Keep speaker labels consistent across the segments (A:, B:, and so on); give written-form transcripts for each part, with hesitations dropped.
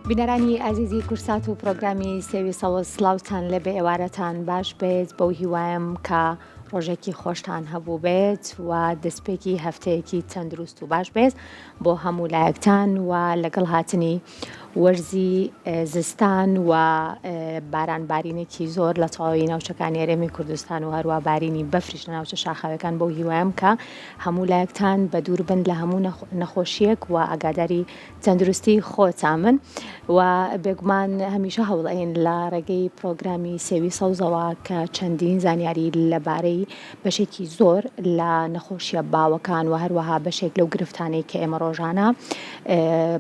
A: بینەرانی ئازیزی کورسات و پرۆگرامی سێوی سەوە سلااوان لە بێ ئێوارەتان باش بێت بەو هیوایم کە ڕۆژێکی خۆشتان هەبوو بێت و دەستپێکی هەفتەیەکی تەندروست و باش بێت بۆ هەموو لایەکتان و لەگەڵ هاتنی وەرزی زستان و بارانبارینێکی زۆر لە تەواوی ناوچەکانی هەرێمی کوردستان و هەروە بارینی بەفریش لە ناوچە شاخاوەکان بەو هیوایم کە هەموو لایەکتان بە دوور بن لە هەموو نەخۆشیەک و ئاگاداری تەندروستی خۆتان و بێگومان هەمیشە هەوڵەین لە ڕێگەی پرۆگرامی سێوی سەوزەوە کە چەندین زانیاری لەبارەی بەشێکی زۆر لە نەخۆشیە باوەکان و هەروەها بەشێک لەو گرفتانەی کە ئێمە ڕۆژانە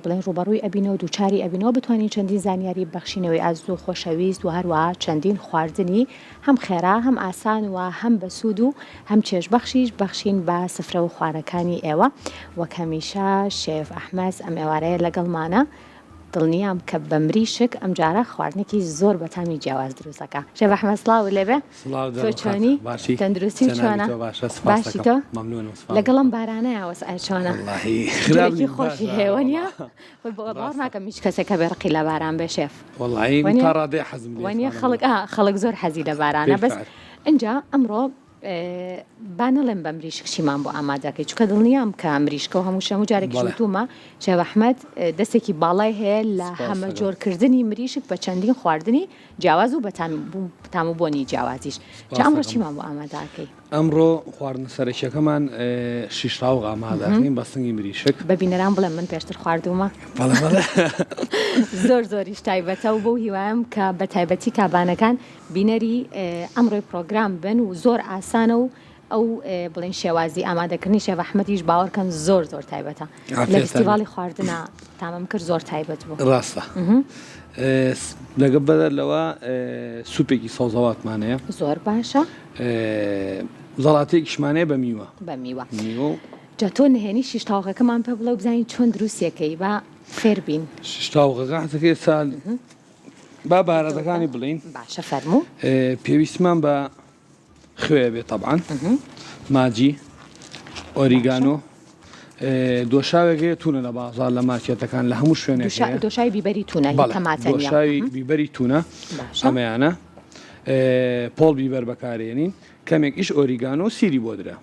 A: بڵێن ڕوبەڕووی ئەبینەوە دووچاری ئەبینەوە بتوانین چەندین زانیاری بەخشینەوەی ئازوو خۆشەویست و هەروەها چەندین خواردنی هەم خێرا هەم ئاسان و هەم بەسوود و هەم چێژبەخشیش بەخشین بە سفرە و خوارەکانی ئێوە وەک هەمیشە شێف ئەحمەد ئەم ئێوارەیە لەگەڵمانە دڵنیام کە بە مریشک ئەم جارە خواردنێکی زۆر بەتامی جیاواز دروستەکە. شێف ئەحمەد سڵاو لێبێ تۆ چۆنی تەندروستی چۆنە باشی تۆ لەگەڵم بارانەیە وەسعای چۆنە خراپی خۆشی هەیە نیە باوەڕ ناکەم هیچ کەسێک کە بێڕقی لە باران بێ شێف وانە خەڵک زۆر حەزی لە بارانە بەس اینجا ئەمڕۆ با نەڵێم بە مریشکشیمان بۆ ئامادەکەی چکە دڵنیام کە مریشکە و هەموو شەمو جارێکی وتومە شێف ئەحمەد دەستێکی باڵای هەیە لە هەمە جۆرکردنی مریشک بە چەندین خواردنی جیاواز و بەتام و بۆنی جیاوازیش چ ئەمڕۆ چیمان بۆ ئامادەکەی؟
B: ئەمڕۆ خواردنە سەرەکیەکەمان شیشتاوغ ئامادەکەین بە سنگی مریشک
A: بە بینەران بڵێم من پێشتر خواردومە زۆریش تایبەتە و بۆ هیوایم کە بە تایبەتی کابانەکان بینەری ئەمڕۆی پرۆگرام بن و زۆر ئاسانە و ئەو بڵێن شێوازی ئامادەکردنی شێف ئەحمەدیش باوەڕکەن زۆر تایبەتە لە فستیڤاڵی خواردنە تامەم کرد زۆر تایبەت بوو
B: ڕاستە لەگە بەدەرلەوە سوپێکی سەوزەواتمانەیە
A: زۆر باشە
B: زەڵاتەیەکیشمانەیە بە میوە
A: جا تۆ نهێنی شیشتاوغەکەمان پێ بڵێ و بزانین چۆن دروستیەکەی بە فێر بین
B: شیشتاوغەکە حەزەکەی سال با بارەتەکانی بڵین
A: باشە فەرموو
B: پێویستمان بە خوێ بێت طبعاً ماجی ئۆریگانۆ دۆشاوێکەیە تونە لە بازار لە مارکێتەکان لە هەموو شوێنێک
A: دۆشاوی بیبەری تونە
B: دۆشاوی بیبەری تونە ئەمەیانە پۆڵ بیبەر بەکارێنین کەمێک ئیش ئۆریگانۆ سیری بۆ درا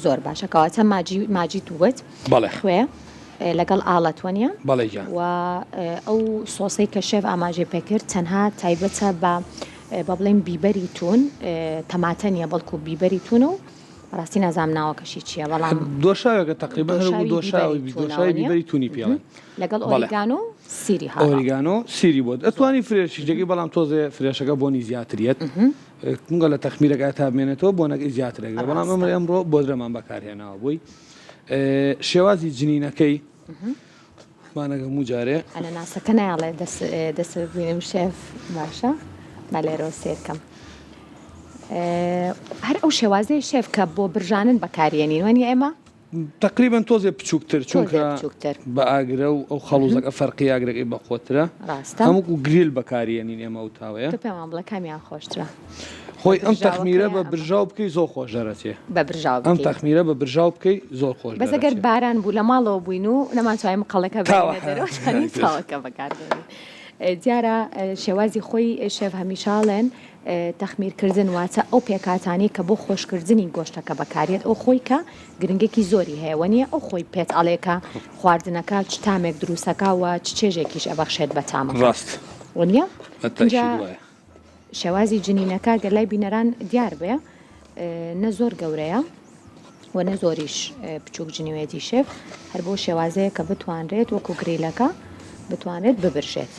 A: زۆر باشە کەواتە ماجی دووت خوێ لەگەڵ ئاڵەتوەنیە
B: بەڵێجان
A: و ئەو سۆسەی کە شێف ئاماژێ پێکرد تەنها تایبەتە بە بڵێن بیبەری تون تەماتە نیە بەڵکو بیبەری تونە و ڕاستی نازام ناوەکەشی چییە بەڵام
B: دۆشاوێکە تقریبا دۆشاوی بیبەری تونی پێڵێن
A: لەگەڵ ئۆریگانۆ سیری
B: ئۆریگانۆ سیری بۆ ئەتوانی فرێشیجێکی بەڵام تۆزێ فرێشەکە بۆنی زیاتریت کنگە لە تەخمیرەکە تا بمێنێتەوە بۆنەکەی زیاترەکە بەڵام ئەمڕۆ بۆ درەمان بەکارهێناوە بووی شێوازی جنینەکەی مانەکە موجارێ
A: ئەنەناسەکە نایڵێ دەست بینم شێف باشە مەلێرەوە سێرکەم هەر ئەو شێوازەیە شێف کە بۆ برژانن بەکارێنین وەنی ئێمە
B: تقریبا تۆزێ بچووکتر چونکە بە ئاگرە و ئەو خەڵوزەکە فەرقی ئاگرەکەی بەخۆترە هەموو گریل بەکارێنین ئێمە و تاوەیە
A: پێمان بڵێ کامیان خۆشترە
B: خۆی ئەم تەخمیرە بە برژاو بکەی زۆر خۆش دەرەچێ ئەم تەخمیرە بە برژاو بکەی زۆر خۆش
A: بەس ئەگەر باران بوو لە ماڵەوە بووین و نەماتوانین قەڵەکە تاوەکە بەکاردێنین دیارە شێوازی خۆی شێف هەمیشاڵێن تەخمیرکردن واتە ئەو پێکاتانی کە بۆ خۆشکردنی گۆشتەکە بەکارێت ئەو خۆی کە گرنگێکی زۆری هەیە وەنیە ئەو خۆی پێت ئەڵێکە خواردنەکە چ تامێک دروستەکە و چ چێژێکیش ئەبەخشێت بە تامە
B: ڕاست
A: وەنیە شێوازی جنینەکە گەلای بینەران دیار بێ نە زۆر گەورەیە و نە زۆریش بچووک جنیوێتی شێف هەر بۆ شێوازەیە کە بتوانرێت وەکو گریلەکە بتوانێت ببرشێت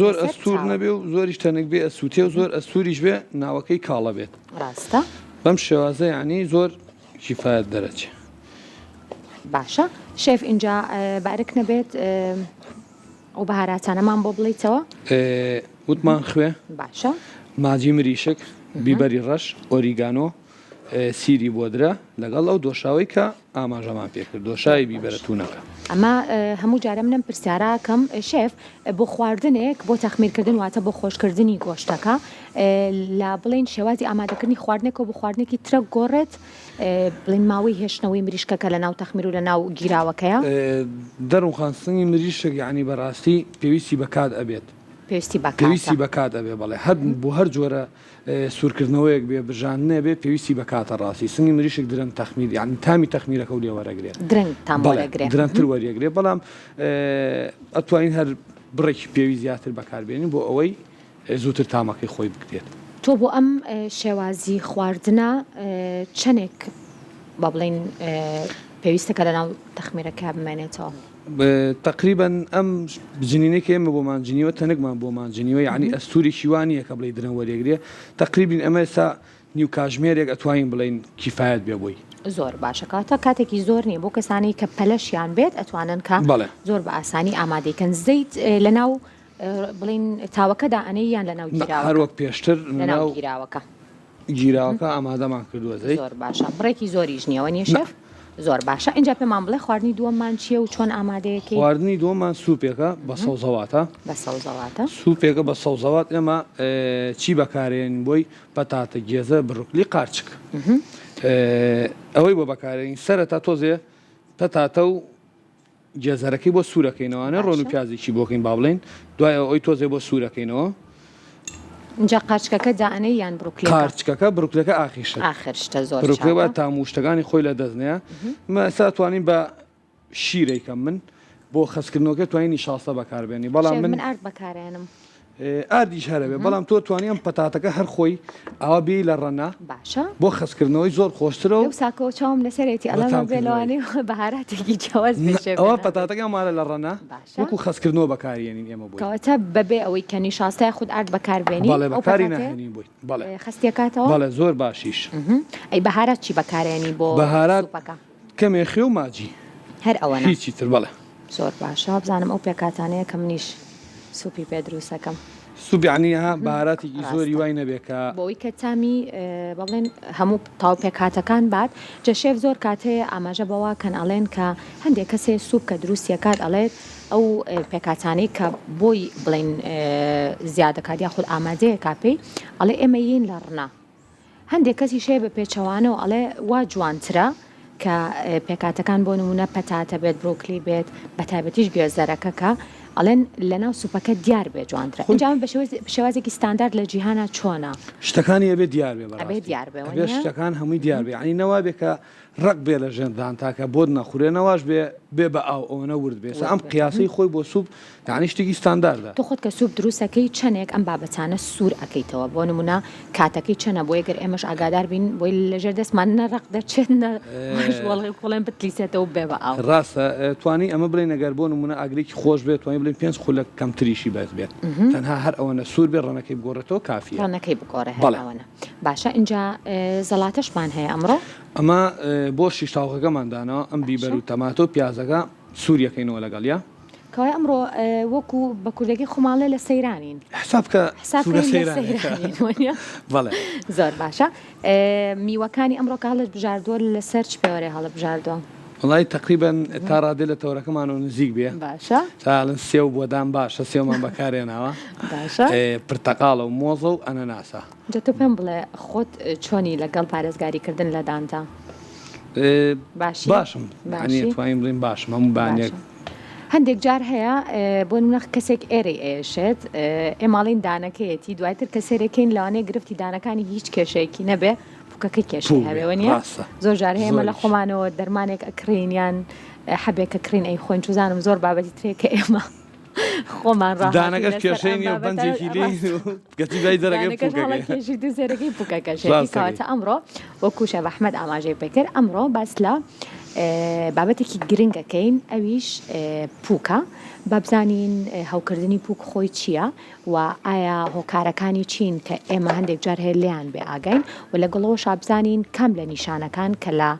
B: زۆر ئەستور نەبێ و زۆریش تەنک بێ ئەسووتێ و زۆر ئەستوریش بێ ناوەکەی کاڵە بێت
A: ڕاستە
B: بەم شێوازە ینی زۆر کیفایەت دەرەچێ
A: باشە شێف اینجا بارک نەبێت ئەو بەهاراتانەمان بۆ بڵیتەوە
B: وتمان خوێ
A: باشە
B: ماجی مریشک بیبەری ڕەش ئۆریگانۆ سیری بۆ درا لەگەڵ ئەو دۆشاوی کە ئاماژەمان پێکرد دۆشاوی بیبەرەتونەکە.
A: ئەمە هەموو جارە منم پرسیارەکەم شێف بۆ خواردنێک بۆ تەخمیرکردن واتە بۆ خۆشکردنی گۆشتەکە لا بڵین شێوازی ئامادەکردنی خواردنێک و بۆ خواردنێکی ترە گۆڕێت بڵین ماوەی هێشتنەوەی مریشکەکە لە ناو تەخمیر و لە ناو گیراوەکەیە
B: دەرم خانستنی مریشک یعنی بەڕاستی پێویستی بەکات ئەبێت پێویستی بەکات ئەبێ بەڵێ هەر بۆ هەر جۆرە سوورکردنەوەیەک بێ بژاننێ بێ پێویستی بەکاتە ڕاستی سنگی مریشک درەنگ تەخمیر یعنی تامی تەخمیرەکە و لێوەرەگرێت درەنگتر وەریەگرێت بەڵام ئەتوانین هەر بڕێکی پێوی زیاتر بەکاربێنین بۆ ئەوەی زووتر تامەکەی خۆی بکرێت.
A: تۆ بۆ ئەم شێوازی خواردنە چەندێک با بڵین پێویستەکە لە ناو تەخمیرەکە بمێنێتەوە؟
B: تقریبا ئەم جنینێکی ئێمە بۆمانجنیوە تەنێکمان بۆمانجنیوە یعنی ئەستوری شیوانیە کە بڵێ درەنگ وەرێگرێ تقریبین ئەمە ئێستا نیو کاژمێرێک ئەتوانین بڵین کیفایەت بێ بۆی.
A: زۆر باشەکەواتە کاتێکی زۆر نییە بۆ کەسانی کە پەلەشیان بێت ئەتوانن کە زۆر بە ئاسانی ئامادەیکەن زەیت لە ناو بڵین تاوەکەدا ئەنەی یان لە ناو گیراوە
B: هەروەک پێشتر
A: لەناو گیراوەکە
B: ئامادەمان کردووە زەیت
A: زۆر باشە بڕێکی زۆریش نییەوە نیە شێف زۆر باشە اینجا پێمان بڵێ خواردنی دووەممان چییە و چۆن ئامادەیەکی؟
B: خواردنی دووەممان سوپێکە بە سەوزەواتە سوپێکە بە سەوزەوات ئێمە چی بەکارێن بۆی پەتاتە گێزە بڕوکلی قارچک ئەوەی بۆ بەکارێن سەرەتا تۆزێ پەتاتە و گێزەرەکەی بۆ سوورەکەینەوەانە ڕۆن و پیازێکی بۆکەین با بڵێن دوایە ئەوی تۆزێ بۆ سوورەکەینەوە
A: اینجا قارچکەکە دائنەی یان بڕوکلی
B: قارچکەکە بڕوکلەکە
A: ئاخرشتە زۆر
B: بڕوکلەوە تاموشتەکانی خۆی لە دەستنەیە مەسا توانین بە شیرێکم من بۆ خەسکردنەوەکە توانینی شاستە بەکاربێنی بەڵام من
A: ئارد بەکارێنم
B: ئاردیش هەرەبێ بەڵام تۆ توانیم پەتاتەکە هەر خۆی ئاوا بێ لە ڕەنا
A: باشە
B: بۆ خەسکردنەوەی زۆر خۆشترە و
A: ساکەوە چاوم لەسەرێتی ئەڵە بێلوانی بەهاراتێکی جیاواز
B: ئەوە پەتاتەکە مالە لە ڕەنا وەکو خەسکردنەوە بەکارێنین ئێمە بۆی
A: کەواتە بەبێ ئەوەی کەنی شاستای خود ئارد بەکاربێنی
B: بەڵێ بەکاری ناهێنین بۆی بەڵێ
A: خستیەکاتەوە
B: بەڵێ زۆر باشیش
A: ئەی بەهارات چی بەکارێنی بۆ
B: بەهارات کەمێخی و ماجی
A: هەر ئەوە
B: هیچی تر بەڵێ
A: زۆر باشە بزانم ئەو پێکاتانەیە کە منیش سوپی پێ دروستەکەم
B: سوبیعنیها بەهاراتێکی زۆری وای نەبێکە
A: بۆی کە تامی بڵێن هەموو تاو پێکاتەکان بات جە شێف زۆر کاتەیە ئاماژە بەوە کەناڵێن کە هەندێک کەسێ سوپ کە دروستیەکات ئەڵێت ئەو پێکاتانەی کە بۆی بڵین زیادەکات یا خود ئامادەیە کاپەی ئەڵێ ئێمە یین لە ڕنا هەندێک کەسی شێ بە پێچەوانەوە ئەڵێ وا جوانترە کە پێکاتەکان بۆ نمونە پەتاتە بێت بڕۆکلی بێت بە تایبەتیش گوێزەرەکەکە ئەڵێن لەناو سوپەکە دیار بێ جوانترە ئەنجام بە شێوازێکی ستاندارد لە جیهانە چۆنە
B: شتەکانی ئەبێ دیار بێ
A: دیار
B: بێ شتەکان هەمووی دیار بێ ینی نەوا بێ کە ڕق بێ لە ژێندان تاکە بۆ نەخورێنەواش بێ بە ئاو ئەوەنە ورد بێ ئەم قیاسی خۆی بۆ سوپ یعنی شتێکی ستانداردە
A: تۆ خۆت کە سوپ دروستەکەی چەندێک ئەم بابەتانە سوور ئەەکەیتەوە بۆ نمونە کاتەکەی چەنە بۆ یەگەر ئێمەش ئاگادار بین بۆی لەژێر دەستمان نەڕق دەچێت وەڵی کوڵێن بتلیسێتەوە بێ بە ئاو
B: ڕاستە توانی ئەمە بڵێ نەگەر بۆ نمونە ئاگرێکی خۆش بێت توانی بڵێن 5 خولە کەمتریشی بەس بێت تەنها هەر ئەوەنە سوور بێ ڕەنەکەی بگۆڕێتەوە کافیە
A: ڕەنەکەی بگۆڕێ هەڵەوەنە باشە اینجا زەڵاتەشمان هەیە ئەمڕۆ
B: ئەمە بۆ شیشتاوەکەماندانەوە ئەم بیبەر و تەماتۆ پیازەکە سووریەکەینەوە لەگەڵیا
A: کەوای ئەمڕۆ وەکو بە کوردەکەی خۆماڵێ لە سەیرانین
B: حساب کە بەڵێ
A: زۆر باشە میوەکانی ئەمڕۆ کە هەڵت بژاردووە لەسەر چ پێوەرێ هەڵە بژاردووە
B: وڵی تقریبان تا ڕادێ لە تەورەکەمانەوە نزیک بێ
A: باشە
B: تاڵن سێو بۆدان باشە سێومان بەکارێناوە
A: باشە
B: پرتەقاڵە و مۆزە و ئەنەناسە
A: جە تۆ پێم بڵێ خۆت چۆنی لەگەڵ پارێزگاریکردن لە دانتا
B: باشم توانین بڵین باشم هەموو بانێک
A: هەندێک جار هەیە بۆ نمونە کەسێک ئێرە ئێشێت ئێماڵین دانەکەیەتی دوایتر کە سێرەکەین لەوانەیە گرفتی دانەکانی هیچ کێشەیەکی نەبێ پوکەکەی کێشەی هەبێەوە نیە زۆر جار هەیەمە لە خۆمانەوە دەرمانێک ئەکرینیان حەبێکە کڕین ئەی خۆین چوزانم زۆر بابەتی ترێکە ئێمە خۆمان
B: دانەکەش کێشەی نیە بەنجێکی لێ گەتی بای
A: دەرەکەی دو سێرەکەی پوکەکەشێتی کەواتە ئەمڕۆ وەکو شێف ئەحمەد ئاماژەی پێکرد ئەمڕۆ باس لە بابەتێکی گرنگەکەین ئەویش پووکە بابزانین هەوکردنی پووک خۆی چییە و ئایا هۆکارەکانی چین کە ئێمە هەندێک جار هەیە لیان بێ ئاگین و لەگەڵەوە شابزانین کەم لە نیشانەکان کە لە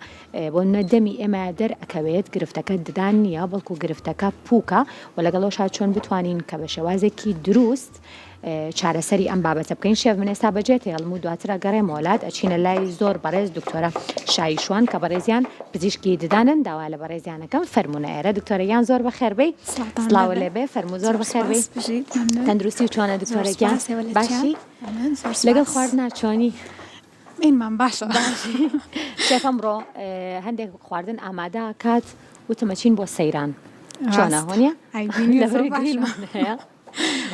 A: بۆ نەدەمی ئێمە دەرئەکەوێت گرفتەکە ددان نییە بەڵکو گرفتەکە پووکە و لەگەڵەوە شاد چۆن بتوانین کە بە شێوازێکی دروست چارەسەری ئەم بابەتە بکەین شێف من ئێستا بەجێ هێڵم و دواتر ئەگەڕێم وڵات ئەچینە لای زۆر بەڕێز دکتۆرە شایشوان کە بەڕێزیان پزیشکی ددانن داوا لە بەڕێزیانەکەم فەرمونە ئێرە دکتۆرەیان زۆر بەخێربەی سڵاو لێبێ فەرموو زۆر بەخێربەی تەندروستی و چۆنە دکتۆرەگیان باشی لەگەڵ خواردنا چۆنی
C: اینمان باشە
A: شێف ئەمڕۆ هەندێک خواردن ئامادە کات وتمەچین بۆ سەیران چۆنە هۆنیە لەبەرگریلمان هەیە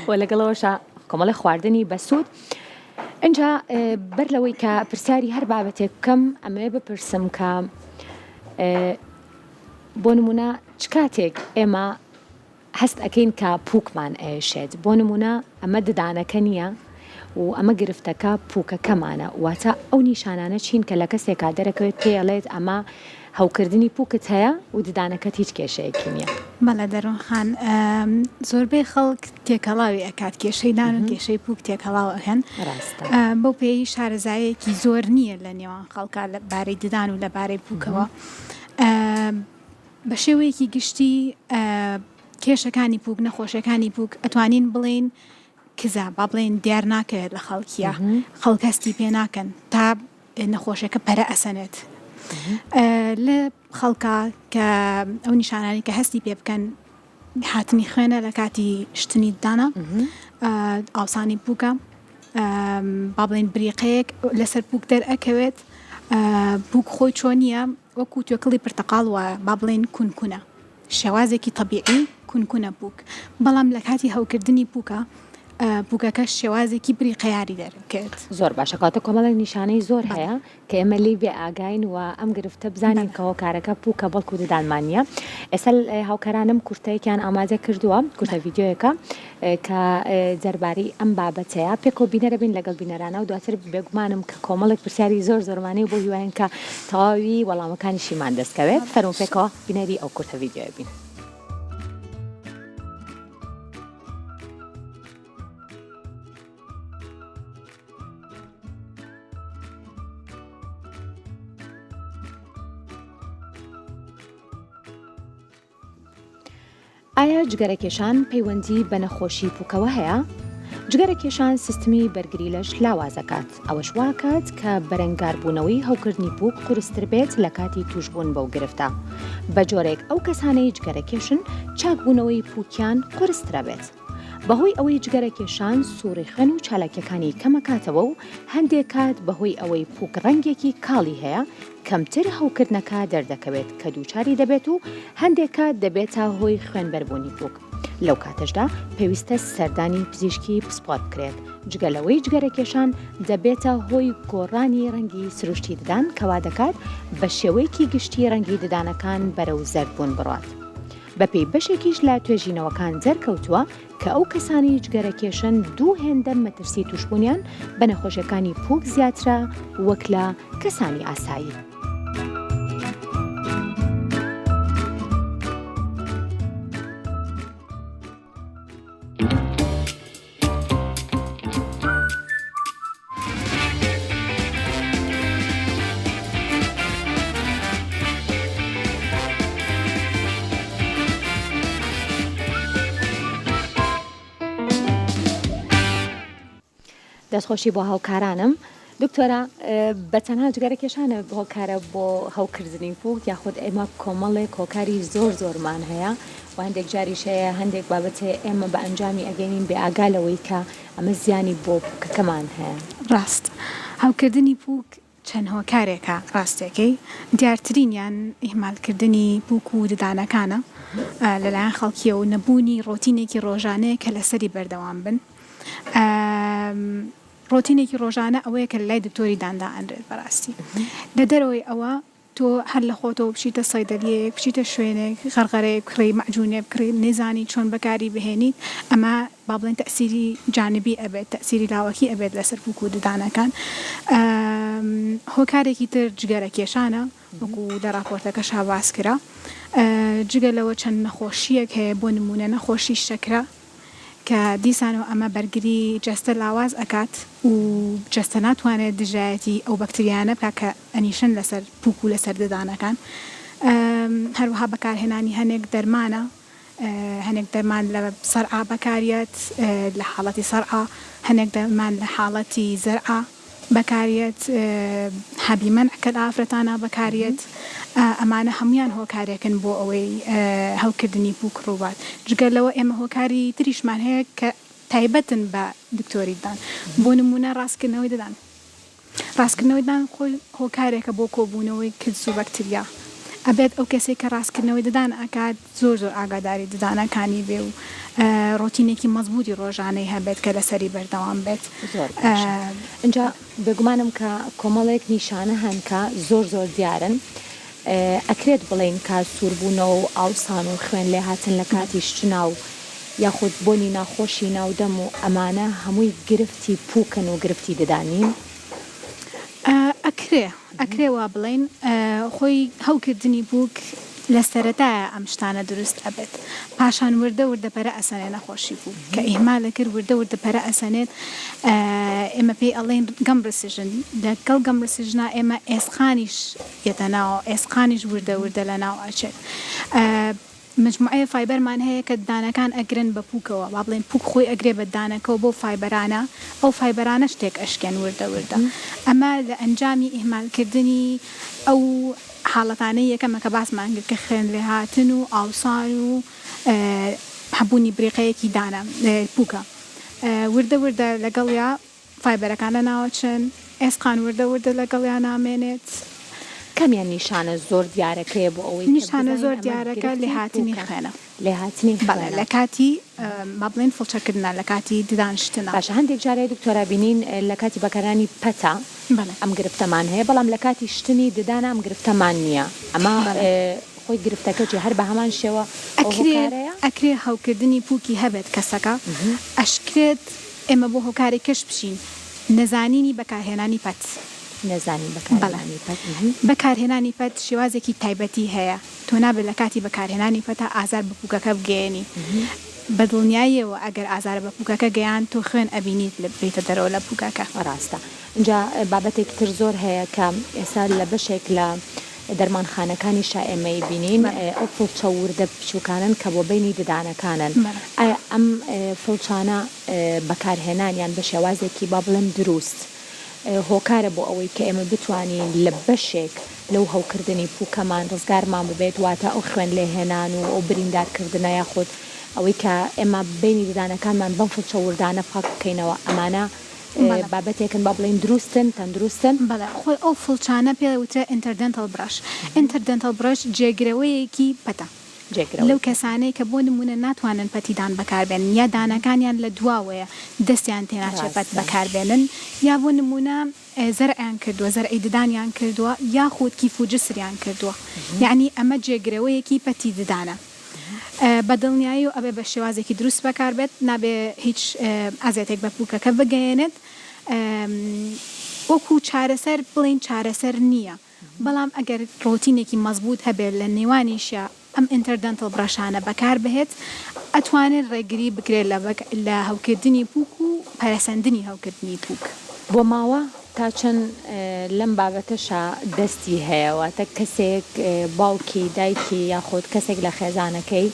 A: و لەگەڵەوەشە کۆمەڵی خواردنی بەسوود اینجا بەر لەوەی کە پرسیاری هەر بابەتێک بکەم ئەمێ بپرسم کە بۆ نمونە چ کاتێک ئێمە هەست ئەەکەین کە پووکمان ئێشێت بۆ نمونە ئەمە ددانەکە نییە و ئەمە گرفتەکە پووکەکەمانە واتە ئەو نیشانانە چین کە لە کەسێکا دەرەکەوێت پێڵێت ئەمە هەوکردنی پووکت هەیە و ددانەکەت هیچ کێشەیەکی نییە
C: بەڵێ دەڕۆخان زۆربەی خەڵک تێکەڵاوی ئەکات کێشەی دان و کێشەی پووک تێکەڵاو ئەهێن بەو پێی شارەزایەکی زۆر نییە لە نێوان خەڵکە لەبارەی ددان و لەبارەی پووکەوە بە شێوەیەکی گشتی کێشەکانی پووک نەخۆشیەکانی پووک ئەتوانین بڵێن کزا با بڵێن دیار ناکەوێت لە خەڵکیە خەڵکەستی پێ ناکەن تا نەخۆشیەکە پەرە ئەسەنێت لە خەڵکە کە ئەو نیشانانی کە هەستی پێ بکەن هاتنی خوێنە لە کاتی شتنی دانا ئاوسانی پووکە با بڵێن بریقەیەک لەسەر پووک دەرئەکەوێت پووک خۆی چۆنیە وەکو توێکڵی پرتەقاڵ وە با بڵێن کونکونە شێوازێکی طبیعی کونکونە پووک بەڵام لە کاتی هەوکردنی پووکە پووکەکە شێوازێکی بریقەیاری دەرکرد
A: زۆر باشە کاتە کۆمەڵێک نیشانەی زۆر هەیە کە ئێمە لی بێ ئاگاین و ئەم گرفتە بزانین کە هۆکارەکە پووکە بەڵکو ددانمانە ئێستا هاوکارانم کورتەیەکیان ئاماجە کردووە کورتە ڤیددیۆیەکە کە جەرباری ئەم بابەتەیە پێکۆ بینەرە بین لەگەڵ بینەرانە و دواتر بێگومانم کە کۆمەڵێک پرسیاری زۆر زۆرمانەی بۆ هیوایەن کە تەواوی وەڵامەکانیشیمان دەستکەوێت فەرموو پێکەوە بینەری ئەو کورتە ڤیددیۆیە بین. ئایا جگەرەکێشان پەیوەندی بە نەخۆشی پووکەوە هەیە؟ جگەرەکێشان سیستمی بەرگری لەش لاوازەکات ئەوەش واکات کە بەرەنگاربوونەوەی هەوکردنی پووک قورستر بێت لە کاتی توشبوون بەو گرفتە بە جۆرێک ئەو کەسانەی جگەرەکێشن چاکبوونەوەی پووکیان قورسترە بێت بەهۆی ئەوەی جگەرەکێشان سووڕی خوێن و چالاکیەکانی کەمەکاتەوە و هەندێک کات بەهۆی ئەوەی پووک ڕەنگێکی کاڵی هەیە کەمتر هەوکردنەکە دەردەکەوێت کە دووچاری دەبێت و هەندێک کات دەبێتە هۆی خوێنبەربوونی پووک لەو کاتەشدا پێویستە سەردانی پزیشکی پسپۆت بکرێت جگەلەوەی جگەرەکێشان دەبێتە هۆی گۆڕانی ڕەنگی سروشتی ددان کەوا دەکات بە شێوەیەکی گشتی ڕەنگی ددانەکان بەرەو زەردبوون بڕات بەپێی بەشێکیش لە توێژینەوەکان جەرکەوتووە کە ئەو کەسانی جگەرەکێشن دوو هێندە مەترسی توشبوونیان بە نەخۆشیەکانی پووک زیاترە وەک لە کەسانی ئاسایی. دەستخۆشی بۆ هاوکارانم دکتۆرە بەتەنها جگەرەکێشانە هۆکارە بۆ هەوکردنی پووک یاخود ئێمە کۆمەڵێک هۆکاری زۆر زۆرمان هەیە و هەندێک جاریشەیە هەندێک بابەتێ ئێمە بە ئەنجامی ئەگەینین بێ ئاگالەوەی کە ئەمە زیانی بۆ پووکەکەمان هەیە.
C: ڕاست هەوکردنی پووک چەند هۆکارێکە ڕاستێکەکەی دیارترینیان ئیهمالکردنی پووک و ددانەکانە لەلایەن خەڵکیە و نەبوونی ڕۆتینێکی ڕۆژانەیە کە لەسەری بەردەوام بن. ڕۆتینێکی ڕۆژانە ئەوەیە کە لای دکتۆری داندا ئەندرێت بەڕاستی لە دەرەوەی ئەوە تۆ هەر لە خۆتەوە بچیتە سەیدەلیەیەک بچیتە شوێنێک غەرغەرەیەک کڕی مەعجونێ بکڕی نێزانی چۆن بەکاری بهێنیت ئەمە با بڵێن تەسیری جانبی ئەبێت تەسیری لاوەکی ئەبێت لەسەر پووک و ددانەکان. هۆکارێکی تر جگەرەکێشانە وەکو لە راپۆرتەکەش هاواز کرا جگەلەوە چەند نەخۆشیەک هەیە بۆ نمونە نەخۆشی شەکرە کە دیسانەوە ئەمە بەرگری جەستە لاواز ئەکات و جەستە ناتوانێت دژایەتی ئەو بەکتریانە بکە کە ئەنیشن لەسەر پووک و لەسەر ددانەکان. هەروەها بەکارهێنانی هەنێک دەرمانە هەنێک دەرمان لە سەرعا بەکارێت لە حاڵەتی سەرعا هەنێک دەرمان لە حاڵەتی زەرعا بەکارێت حەبی مەنع کە ئافرەتانە بەکارێت ئەمانە هەمویان هۆکارێکن بۆ ئەوەی هەڵکردنی پووک ڕووبات جگەلەوە ئێمە هۆکاری تریشمان هەیە کە تایبەتن بە دکتۆریدان بۆ نمونە ڕاستکردنەوەی دەدان ڕاستکردنەوەیدان خۆی هۆکارێکە بۆ کۆبوونەوەی کلس و بەکتریا ئەبێت ئەو کەسێک کە ڕاستکردنەوەی ددان ئاکات زۆر ئاگاداری ددانەکانی بێ و ڕۆتینێکی مەزبوطی ڕۆژانەی هەبێت کە لەسەری بەردەوام بێت
A: اینجا بێگومانم کە کۆمەڵێک نیشانە هەن کە زۆر دیارن ئەکرێت بڵێن کە سووربوونەوە و ئاوسان و خوێن لێ هاتن لە کاتی شتنا و یاخود بۆنی ناخۆشی ناودەم و ئەمانە هەمووی گرفتی پووکن و گرفتی ددانین
C: ئەکرێ وا بڵێن خۆی هەڵکردنی بووک لە سەرەتایە ئەم شتانە دروست ئەبێت پاشان وردە پەرە ئەسەنێ نەخۆشی بوو کە ئیهمالە کرد وردە پەرە ئەسەنێت ئێمە پێی ئەڵێن گەم ڕسیژن لەگەڵ گەم ڕسیژنا ئێمە ئێسقانیش یەتە ناوە ئێسقانیش وردە لە ناو ئەچێت مجموعەیە فایبەرمان هەیە کە دانەکان ئەگرن بە پووکەوە با بڵێن پووک خۆی ئەگرێ بە دانەکەەوە بۆ فایبەرانە ئەو فایبەرانە شتێک ئەشکێن وردە ئەمە لە ئەنجامی ئیهمالکردنی ئەو حاڵەتانەی یەکەمە کە باسمان کرد کە خوێن لێ هاتن و ئاوسان و هەبوونی بریقەیەکی دانە پووکە وردە لەگەڵیا فایبەرەکانە ناوەچن ئێسقان وردە لەگەڵیان نامێنێت
A: کەمیان نیشانە زۆر دیارەکەیە بۆ ئەوەی
C: نیشانە زۆر دیارەکە لێ هاتنی خوێنە
A: لێ هاتنی
C: لە کاتی با بڵێن فڵچەکردنا لە کاتی ددانشتنە
A: باشە هەندێک جارێ دکتۆرا بینین لە کاتی بەکارانی پەتا ئەم گرفتەمان هەیە بەڵام لە کاتی شتنی ددانە ئەم گرفتەمان نییە ئەمە خۆی گرفتەکەی هەر بە هەمان شێوە
C: ئەکرێ هەوکردنی پووکی هەبێت کەسەکە ئەشکرێت ئێمە بۆ هۆکاری کەش بشین نەزانینی بەکارهێنانی پەت بەکارهێنانی پەت شێوازێکی تایبەتی هەیە تۆ نابێت لە کاتی بەکارهێنانی پەتا ئازار بە پووکەکە بگەێنی بەدڵنیاییەوە ئەگەر ئازار بە پووکەکە گەیان تۆ خوێن ئەبینیت لە بێتە دەرەوە لە پووکەکە
A: ڕاستە اینجا بابەتێکی تر زۆر هەیە کە ئێستا لە بەشێک لە دەرمانخانەکانی شائێمەی بینین ئەو فڵچە وردە بچووکانن کە بۆ بینی ددانەکانن ئەم فڵچانە بەکارهێنانیان بە شێوازێکی با بڵێن دروست هۆکارە بۆ ئەوەی کە ئێمە بتوانین لە بەشێک لەو هەوکردنی پووکەمان ڕزگارمان ببێت واتە ئەو خوێن لێهێنان و ئەو بریندارکردنە یاخود ئەوەی کە ئێمە بینی ددانەکانمان بەم فڵچە وردانە پاک بکەینەوە ئەمانە بابەتێکن با بڵێن دروستن تەندروستن
C: بەڵێ خۆی ئەو فڵچانە پێوترە ئینتەردەنتەڵ برش جێگرەوەیەکی پەتە لەو کەسانەی کە بۆ نمونە ناتوانن پەتیدان بەکاربێنن یا دانەکانیان لە دواوەیە دەستیان تێناچێت پەت بەکاربێنن یا بۆ نمونە زەرعیان کردووە زەرعی ددانیان کردووە یاخود کیف و جسریان کردووە یعنی ئەمە جێگرەوەیەکی پەتی ددانە بەدڵنیایی و ئەبێ بە شێوازێکی دروست بەکاربێت نابێ هیچ ئازێتێک بە پووکەکە بگەێنێت وەکو چارەسەر بڵین چارەسەر نییە بەڵام ئەگەر ڕۆتینێکی مەزبوط هەبێت لە نێوانیشە ئەم ئینتەردەنتەڵ برەشانە بەکار بهێت ئەتوانێت ڕێگری بکرێت لە هەوکردنی پووک و پەرەسەندنی هەوکردنی پووک
A: بۆ ماوە تا چەند لەم بابەتەشە دەستی هەیەەوە تا کەسێک باوکی دایکی یاخود کەسێک لە خێزانەکەی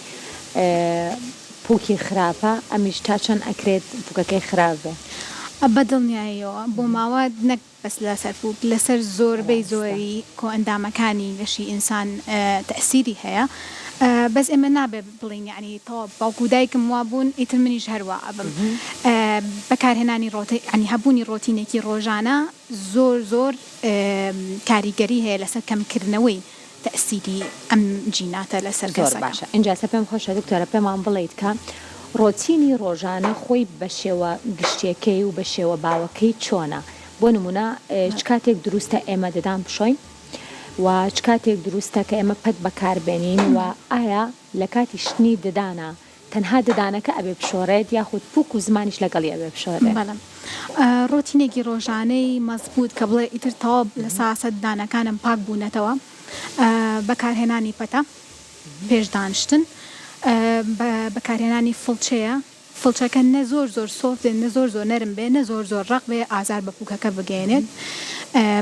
A: پووکی خراپە ئەمیش تا چەند ئەکرێت پووکەکەی خراپە
C: بەدڵنیاییەوە بۆ ماوە نەک بەس لەسەر پووک لەسەر زۆربەی زۆری کۆ ئەندامەکانی لەشی ئینسان تەسیری هەیە بەس ئێمە نابێت بڵین یعنی تەواو باوکو دایکم وا بوون ئیتر منیش هەروە ئەبم بەکارهێنانی ڕۆتینی هەبوونی ڕۆتینێکی ڕۆژانە زۆر کاریگەری هەیە لەسەر کەمکردنەوەی تەسیری ئەم جیناتە لەسەر
A: زۆر باشە اینجا پێم خۆشە دکتۆرە پێمان بڵێیت کە ڕۆتینی ڕۆژانە خۆی بە شێوە گشتیەکەی و بە شێوە باوەکەی چۆنە بۆ نمونە چ کاتێک دروستە ئێمە ددان بشۆین و چ کاتێک دروستە کە ئێمە پەت بەکاربێنین و ئایا لە کاتی شتنی ددانە تەنها ددانەکە ئەبێ بشۆڕێت یاخود پووک و زمانیش لەگەڵی ئەبێ بشۆڕێت
C: ڕۆتینێکی ڕۆژانەی مەزبوط کە بڵێ ئیتر تەواو لە ساسە ددانەکانم پاک بوونەتەوە بەکارهێنانی پەتە پێش دانشتن بەکارهێنانی فڵچەیە فڵچەکە نە زۆر سۆفت نە زۆر نەرم بێ نە زۆر ڕق بێ ئازار بە پووکەکە بگەێنێت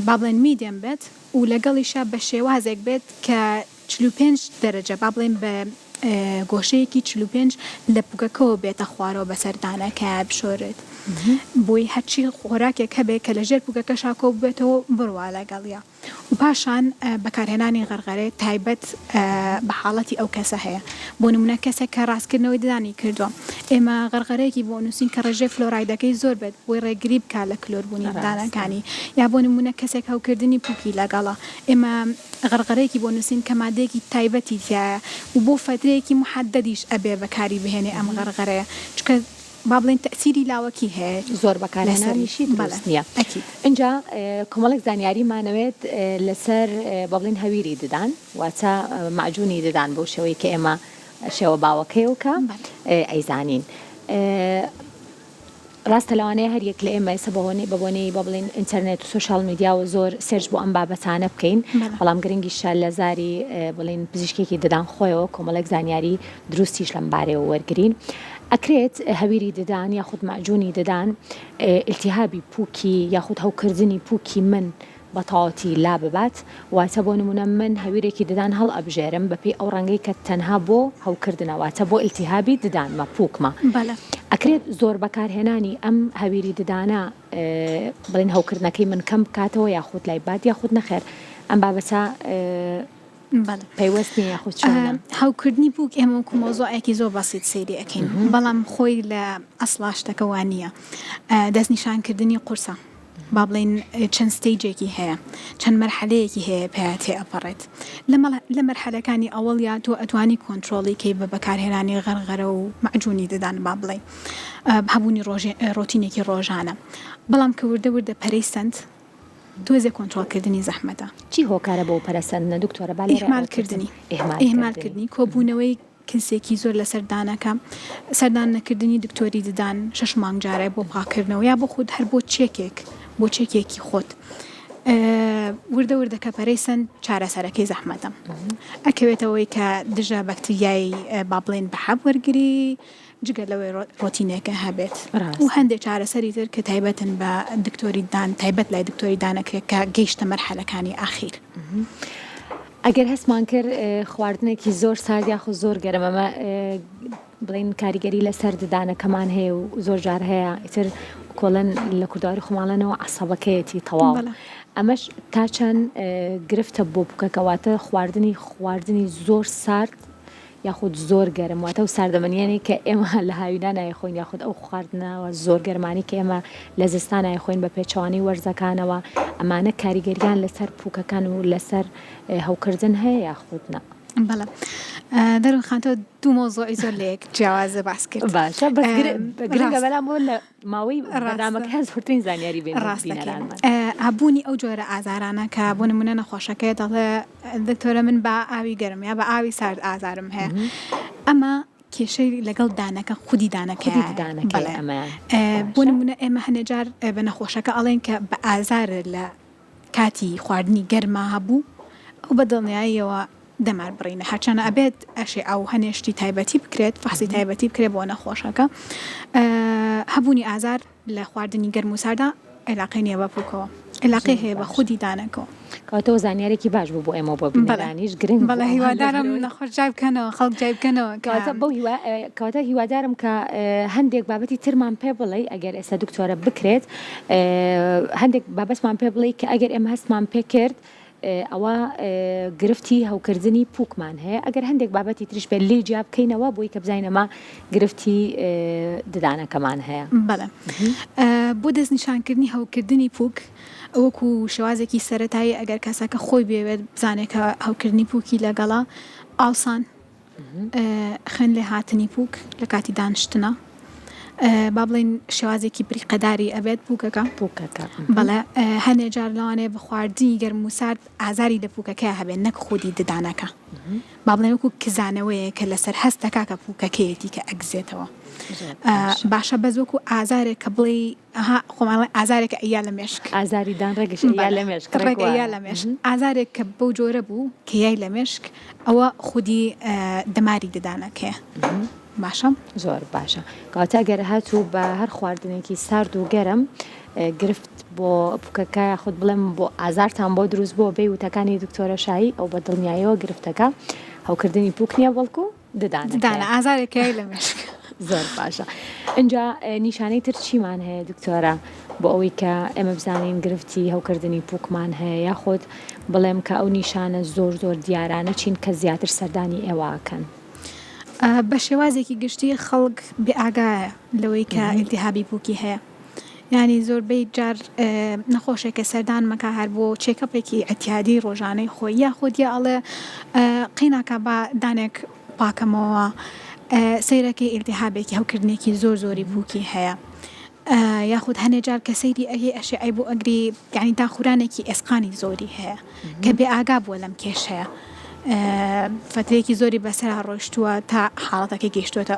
C: با بڵێن میدیەم بێت و لەگەڵیشە بە شێوازێک بێت کە 45 دەرەجە با بڵێن بە گۆشەیەکی 45 لە پوکەکەەوە بێتە خوارەوە بەسەردانەکە بشۆرێت بۆی هەرچی خۆراکێک هەبێت کە لە ژێر پوکەکە شاکۆ بێتەوە بڕوا لەگەڵیا و پاشان بەکارهێنانی غەرغەرێ تایبەت بە حاڵەتی ئەو کەسە هەیە بۆ نمونە کەسێک کە ڕاستکردنەوەی ددانی کردووە ئێمە غەرغەرەیەکی بۆ نووسین کە ڕێژەی فلۆرایدەکەی زۆر بێت بۆی ڕێگری بکە لە کلۆربوونی دانەکانی یا بۆ نمونە کەسێک هەوکردنی پوکی لەگەڵە ئێمە غەرغەرەیەکی بۆ نووسین کە مادەیەکی تایبەتی تایە و بۆ فترەیەکی محەدەدیش ئەبێ بەکاری بهێنێ ئەم غەرغەرەیە چکە با بڵێن تەسیری لاوەکی هەیە
A: زۆر بەکارهێنانیشی دروست نییە اینجا کۆمەڵێک زانیاریمانەوێت لەسەر با بڵێن هەویری ددان واتە معجونی ددان بۆ شێوەی کە ئێمە شێوە باوەکەیەوکە ئەیزانین ڕاستە لەوانەیە هەر یەک لە ئێمە ئێستا بەبوونەی بە بڵێن ئینتەرنێت و سۆشال میدیا و زۆر سێرچ بۆ ئەم بابەتانە بکەین بەڵام گرنگیشە لە زاری بڵێن پزیشکێکی ددان خۆیەوە کۆمەڵێک زانیاری دروستیش لەم بارەوە وەرگرین ئەکرێت هەویری ددان یاخود معجونی ددان ئیلتیهابی پووکی یاخود هەوکردنی پووکی من بەتەواوەتی لا ببات واتە بۆ نمونە من هەویرێکی ددان هەڵ ئەبژێرم بەپێی ئەو ڕەنگەی کە تەنها بۆ هەوکردنەواتە بۆ ئیلتیهابی ددانمە پووکمە ئەکرێت زۆر بەکارهێنانی ئەم هەویری ددانە بڵێن هەوکردنەکەی من کەم بکاتەوە یاخود لای بات یاخود نەخێر ئەم بابەتە پەیوەستی یاخود
C: هەوکردنی بووک ئێمە کۆمۆزۆیەکی زۆر بەسیت سەیری ئەەکەین بەڵام خۆی لە ئەسڵا شتەکەوان نییە دەستنیشانکردنی قورسە با بڵێن چەند ستەیجێکی هەیە چەند مەرحەلەیەکی هەیە پێاتێ ئەپەڕێت لە مەرحەلەکانی ئەوەڵیا تۆ ئەتوانی کۆنتترۆڵی کەی بە بەکارهێنانی غەرغەرە و معجونی ددان با بڵێ هەبوونی ڕۆتینێکی ڕۆژانە بەڵام کە وردە وردە پەرەی تۆزێ کۆنتترۆلکردنی زەحمەتە
A: چی هۆکارە بۆ پەرەسەندنە دکتۆرە
C: ئێمالکردنی کۆبوونەوەی کنسێکی زۆر لە سەردانەکە سەردان نەکردنی دکتۆری ددان 6 مانگ جارە بۆ پاکردنەوە یا بۆ خودت هەر بۆ چێکێک بۆ چێکێکی خۆت وردە وردەکە پەرەی سند چارەسەرەکەی زەحمەتە ئەکەوێتەوەی کە دژە بەکتریایی با بڵێن بەحەب وەرگری جگە لەوەی ڕۆتینێکە هەبێت و هەندێک چارەسەری تر کە تایبەتن بە دکتۆری دان تایبەت لای دکتۆری دانەکە کە گەیشتە مەرحەلەکانی ئاخیر
A: ئەگەر هەستمان کرد خواردنێکی زۆر سارد یاخود زۆر گەرم ئەمە بڵێن کاریگەری لەسەر ددانەکەمان هەیە و زۆر جار هەیە ئیتر کۆڵەن لە کورداواری خۆماڵەنەوە عەسەبەکەیەتی تەواو ئەمەش تا چەند گرفتە بۆ بکەکەواتە خواردنی زۆر سارد یاخود زۆر گەرم واتە و ساردەمەنیانەی کە ئێمە لە هاویدا نایخۆین یاخود ئەو خواردنەوە زۆر گەرمانی کە ئێمە لە زستان نایخۆین بە پێچوانی وەرزەکانەوە ئەمانە کاریگەریان لەسەر پووکەکان و لەسەر هەوکردن هەیە یاخودنا
C: بەڵێ دەرون خانتەوە دوو مۆزۆی زۆر لێک جیاوازە باس کرد
A: باشە گرنگە بەلام بۆ لە ماوەی بەرنامەکە زۆرترین زانیاری بێنڕاستەکەیان
C: هەبوونی ئەو جۆرە ئازارانە کە بۆ نمونە نەخۆشەکەی دەڵێ دکتۆرە من بە ئاوی گەرم یا بە ئاوی سارد ئازارم هەیە ئەمە کێشەی لەگەڵ دانەکە خودی دانەکە بۆ نمونە ئێمە هەنێجار بە نەخۆشەکە ئەڵێن کە بە ئازار لە کاتی خواردنی گەرما هەبوو ئەو بە دڵنیاییەوە دەمار بڕینە هەرچەنە ئەبێت ئەشێ ئەو هەنێشتی تایبەتی بکرێت فەحسی تایبەتی بکرێت بۆ نەخۆشەکە هەبوونی ئازار لە خواردنی گەرم و ساردا عێلاقەی نییە بە پووکەوە عێلاقەی هەیە بە خودی دانەکەەوە
A: کەواتەوە زانیارێکی باش بوو بۆ ئێمە بۆ بینەرانیش گرنگ
C: بەڵێ هیوادارم نەخۆش جای بکەنەوە خەڵک جای بکەنەوە
A: کەواتە هیوادارم کە هەندێک بابەتی ترمان پێ بڵێ ئەگەر ئێستا دکتۆرە بکرێت هەندێک بابەتمان پێ بڵێ کە ئەگەر ئێمە هەستمان پێ کرد ئەوە گرفتی هەوکردنی پووکمان هەیە ئەگەر هەندێک بابەتی تریش بێت لێ جیا بکەینەوە بۆی کە بزانینەمە گرفتی ددانەکەمان هەیە
C: بەڵێ بۆ دەستنیشانکردنی هەوکردنی پووک وەکو شێوازێکی سەرەتایی ئەگەر کەسەکە خۆی بێوێت بزانێت کە هەوکردنی پووکی لەگەڵا ئاوسان خوێن لێ هاتنی پووک لە کاتی دانیشتنە با بڵێن شێوازێکی بریقەداری ئەبێت پووکەکە بەڵێ هەنێ جار لەوانەیە بە خواردنی گەرم و سارد ئازاری لە پووکەکە هەبێت نەک خودی ددانەکە با بڵێن وەکو کزانەوەیە کە لەسەر هەستەکە کە پووکەکەیەتی کە ئەگزێتەوە باشە بەز وەکو ئازارێک کە بڵێ خۆماڵی ئازارێکە ئەیا لە مێشک
A: ئازاری دان ڕێگەش لە مێشک
C: لە مێشک ئازارێک کە بەو جۆرە بوو کە یای لە مێشک ئەوە خودی دەماری ددانەکەیە باشە
A: زۆر باشە کەواتە گەر هاتوو بە هەر خواردنێکی سارد و گەرم گرفت بۆ پووکەکە خودت بڵێم بۆ ئازارتان بۆ دروست بۆ بێ وتەکانی دکتۆرە شایی ئەو بە دڵنیاییەوە گرفتەکە هەوکردنی پووک نییە بەڵکو
C: ددانە ئازارێکی لە مشک.
A: زۆر باشە. اینجا نیشانەی تر چیمان هەیە دکتۆرە بۆ ئەوەی کە ئێمە بزانین گرفتی هەوکردنی پووکمان هەیە یاخود بڵێم کە ئەو نیشانە زۆر دیارانە چین کە زیاتر سەردانی ئێواکەن؟
C: بە شێوازێکی گشتی خەڵک بێئاگایە لەوەی کە ئیلتیهابی پووکی هەیە. یعنی زۆربەی جار نەخۆشێکە سەردان مەکە هەر بۆ چێکەپێکی ئەتیادی ڕۆژانەی خۆی یاخود یا ئەڵێ قیناکە بە دانێک پاکەمەوە سەیرەکەی ئیلتیهابێکی هەوکردنێکی زۆری پووکی هەیە. یاخود هەنێ جار کە سەیری ئەشێ ئەی بۆ ئەگری یعنی داخورانێکی ئێسقانی زۆری هەیە کە بێئاگا بووە لەم کێشەیە. فترێکی زۆری بەسەر ڕۆیشتووە تا حاڵەتەکە گەیشتووەتە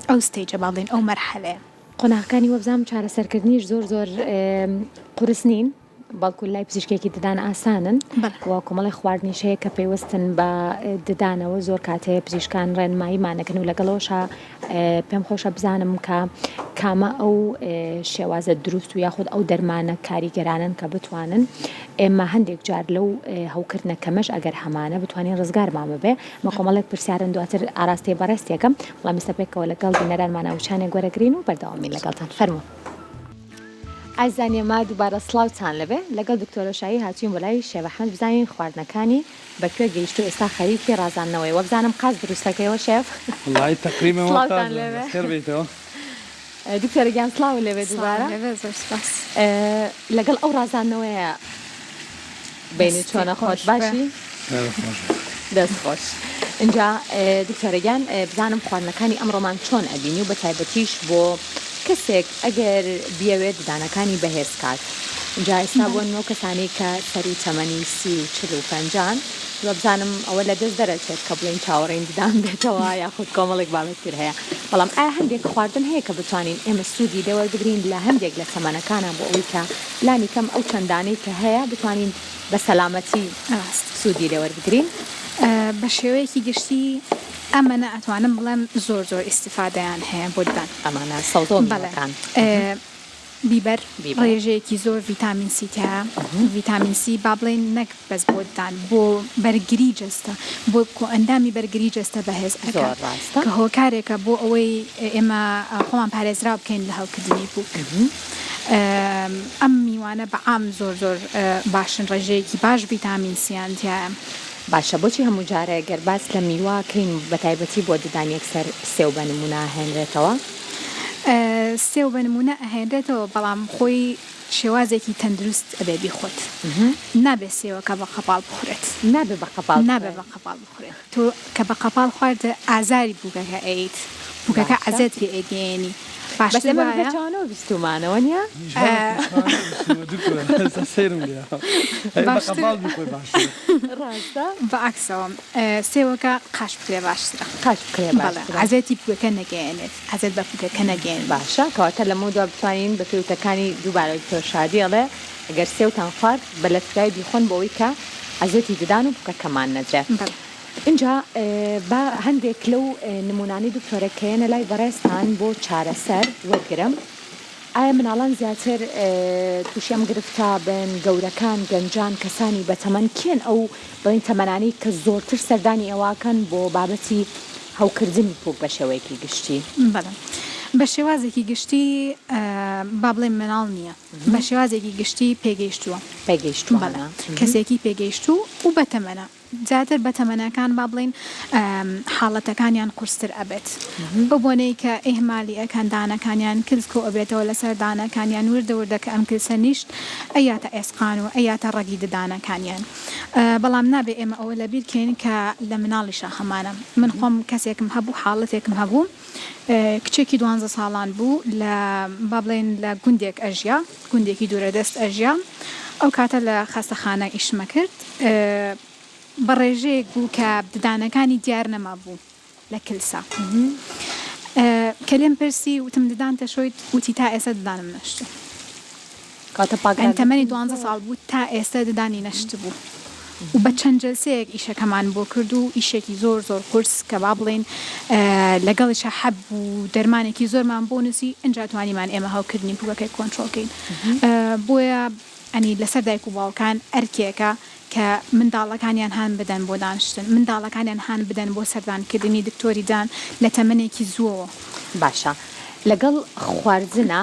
C: ئەو ستێجە باڵێن ئەو مەرحەلەیە.
A: قۆناغەکانی وەبزانم چارەسەرکردنیش زۆر قورس نین بەڵکو لای پزیشکێکی ددان ئاسانن و کۆمەڵی خواردنیش هەیە کە پێوەستن بە ددانەوە زۆر کاتەیە پزیشکان ڕێنماییمانەکەن و لەگەڵەوەشە پێم خۆشە بزانم کە کامە ئەو شێوازە دروست و یاخود ئەو دەرمانە کاریگەرانن کە بتوانن ئێمە هەندێک جار لەو هەوکردنەکەمەش ئەگەر هەمانە بتوانین ڕزگارمان ببێ مە کۆمەڵێک پرسیارن دواتر ئاراستی بەڕێستیەکەم وڵام ئێستا پێکەوە لەگەڵ بینەرانمانە وچانێک گوەرەگرین و بەردەوامی لەگەڵتان فەرموو. ئازانێمە دووبارە سڵاوتان لەبێ لەگەڵ دکتۆرەشایی هاتوین بۆ لای شێوە حەمد بزانین خواردنەکانی بەکوێ گەیشت و ئێستا خەریکی ڕازاندنەوەی وە بزانم قاز دروستەکەیەوە شێف
B: وڵای تەقریبا
A: سڵاوتان لەبێ
B: خێر بیتەوە
A: دکتۆرە گیان سڵاو لەبێ دووبارە لەگەڵ ئەو ڕازاندنەوەیە بینی چۆنە خۆت باشی دەست خۆش. اینجا دکتۆرەگیان بزانم خواردنەکانی ئەمڕۆمان چۆن ئەبینی و بە تایبەتیش بۆ کەسێک ئەگەر بیاوێت ددانەکانی بەهێز کات. اینجا ئێستا بۆ نۆ کەسانی کە سەری تەمەنی 30-40 و بزانم ئەوە لە دەست دەرەچێت کە بڵین چاوەڕێین ددان بێتەوە یاخود کۆمەڵێک باڵێکتر هەیە بەڵام ئایا هەندێک خواردن هەیە کە بتوانین ئێمە سوودی لێوەربگرین لە هەندێک لە تەمەنەکانە بۆ ئەوەی کە لانی کەم ئەو چەندانەی کە هەیە بتوانین بە سەلامەتی سوودی لێوەربگرین؟
C: بە شێوەیەکی گشتی ئەمەە ئەتوانم بڵێم زۆر ئیسیفادەیان هەیە بۆ ددان
A: ئەمانە سەوزۆڵەکان.
C: بیبەر ڕێژەیەکی زۆر ڤیتامین سی تە ڤیتامین سی با بڵێن نەک بەس بۆ ددان بۆ بەرگری جەستە بۆ ئەندامی بەرگری جەستە بەهێز کە هۆکارێکە بۆ ئەوەی ئێمە خۆمان پارێزرا بکەین لە هەوکردنی بوو. ئەم میوانە بە عام زۆر باشن ڕێژەیەکی باش ڤیتامین سییان تایە.
A: باشە بۆچی هەموو جارە گەر باس لە میواکەین بە تایبەتی بۆ ددانێک سەر سێو بە نمونە هێنرێتەوە؟
C: سێو بە نمونە ئەهێنرێتەوە بەڵام خۆی شێوازێکی تەندروست ئەبێ بیخۆت نابێ سێوەکە بە قەپاڵ بخورێت
A: نابێ بە قەپاڵ
C: بخورێت تۆ کە بە قەپاڵ خواردە ئازاری بووکەکە ئەیت بووکەکە عەزەت پێ ئەگەێنی
A: باشەوانەوە بیستمانەوە نیە
C: بەعکسەوە سێوەکە قاش بکرێ باشترە عەزەتی پووکەکە نەگەێنێت عەزەت بە پووکەکە نەگەێن
A: باشە کەواتە لە مۆدا بتوانین بە پێوتەکانی دووبارەی تۆ شادی ئەڵێ ئەگەر سێوتان خوارد بە لەتکای بیخۆن بۆەوەی کە عەزەتی ددان و پووکەکەمان نەدرێت. اینجا بە هەندێک لەو نمونانی دکتۆرەکەیەنە لای بەڕێستان بۆ چارەسەر وەرگرم ئایا مناڵان زیاتر تووشیام گرفتا بن گەورەکان گەنجان کەسانی بەتەمەن کێن ئەو بڵین تەمەنانی کە زۆرتر سەردانی ئەواکەن بۆ بابەتی هەوکردنی پووک بە شێوەیەکی گشتی؟
C: بە شێوازێکی گشتی با بڵێن مناڵ نییە بە شێوازێکی گشتی پێگەیشتووە کەسێکی پێگەیشتوو و بەتەمەنە زیاتر بەتەمەنەکان با بڵێن حاڵەتەکانیان قورستر ئەبێت بە بۆنەی کە ئێهمالی ئەکەن دانەکانیان کلسکۆ ئەبێتەوە لەسەر دانەکانیان وردەوردەکە ئەم کلسە نیشت ئەیاتە ئێسقان و ئەیاتە ڕەگی ددانەکانیان بەڵام نابێ ئێمە ئەوە لەبیرکەین کە لە مناڵیشە هەمانە من خۆم کەسێکم هەبوو حاڵەتێکم هەبوو کچێکی 12 ساڵان بوو لە با بڵێن لە گوندێک ئەژیا گوندێکی دوورەدەست ئەژیا ئەو کاتە لە خەستەخانە ئیشمە کرد بە ڕێژەیەک بوو کە ددانەکانی دیار نەما بوو لە کلسا کە لێم پرسی وتم ددانتە شۆیت وتی تا ئێستا ددانم نەشتە تەمەنی 12 ساڵ بوو تا ئێستا ددانی نەشت بوو و بە چەند جەلسەیەک ئیشەکەمان بۆ کرد و ئیشێکی زۆر قورس کە با بڵێن لەگەڵیشە حەب و دەرمانێکی زۆرمان بۆ نووسی ئەنجا توانیمان ئێمە هەوکردنی پووکەکەی کۆنتڕۆڵکەین بۆیە ئەنی لەسەر دایک و باوکان ئەرکێکە کە منداڵەکانیان هان بدەن بۆ دانیشتن منداڵەکانیان هان بدەن بۆ سەردانکردنی دکتۆری دان لە تەمەنێکی زووەوە.
A: باشە. لەگەڵ خواردنە